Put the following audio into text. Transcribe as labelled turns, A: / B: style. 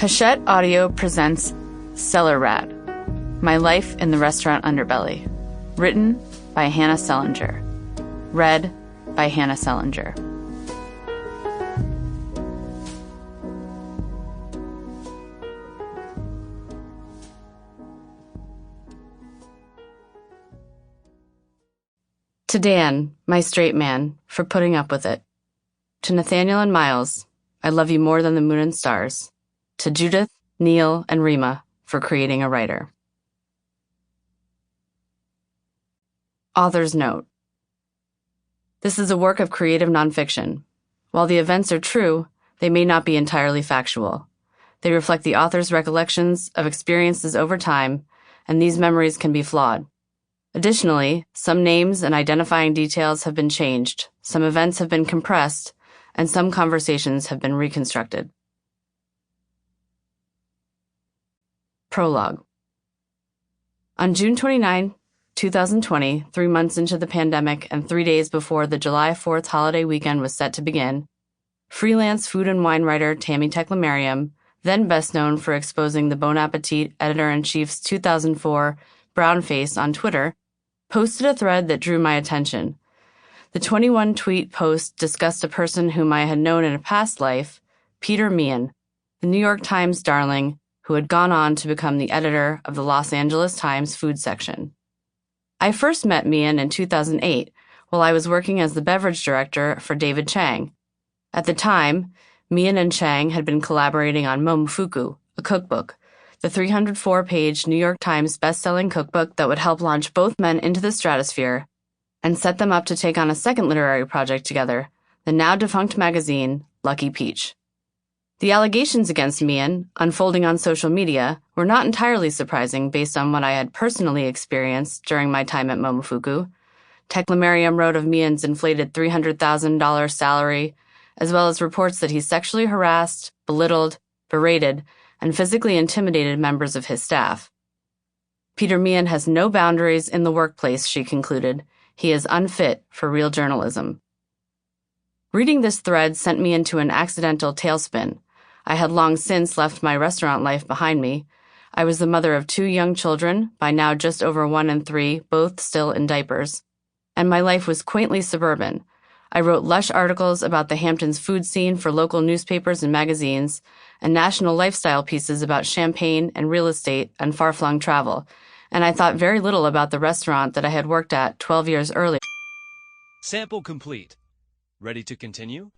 A: Hachette Audio presents Cellar, My Life in the Restaurant Underbelly. Written by Hannah Selinger. Read by Hannah Selinger. To Dan, my straight man, for putting up with it. To Nathaniel and Miles, I love you more than the moon and stars. To Judith, Neil, and Rima, for creating a writer. Author's note. This is a work of creative nonfiction. While the events are true, they may not be entirely factual. They reflect the author's recollections of experiences over time, and these memories can be flawed. Additionally, some names and identifying details have been changed, some events have been compressed, and some conversations have been reconstructed. Prologue. On June 29, 2020, 3 months into the pandemic and 3 days before the July 4th holiday weekend was set to begin, freelance food and wine writer Tammy Teclamariam, then best known for exposing the Bon Appetit editor-in-chief's 2004 brown face on Twitter, posted a thread that drew my attention. The 21-tweet post discussed a person whom I had known in a past life, Peter Meehan, the New York Times darling, who had gone on to become the editor of the Los Angeles Times food section. I first met Meehan in 2008 while I was working as the beverage director for David Chang. At the time, Meehan and Chang had been collaborating on Momofuku, a cookbook, the 304-page New York Times best-selling cookbook that would help launch both men into the stratosphere and set them up to take on a second literary project together, the now-defunct magazine Lucky Peach. The allegations against Meehan, unfolding on social media, were not entirely surprising based on what I had personally experienced during my time at Momofuku. Teclamariam wrote of Meehan's inflated $300,000 salary, as well as reports that he sexually harassed, belittled, berated, and physically intimidated members of his staff. Peter Meehan has no boundaries in the workplace, she concluded. He is unfit for real journalism. Reading this thread sent me into an accidental tailspin. I had long since left my restaurant life behind me. I was the mother of 2 young children, by now just over 1 and 3, both still in diapers. And my life was quaintly suburban. I wrote lush articles about the Hamptons food scene for local newspapers and magazines, and national lifestyle pieces about champagne and real estate and far-flung travel. And I thought very little about the restaurant that I had worked at 12 years earlier.
B: Sample complete. Ready to continue?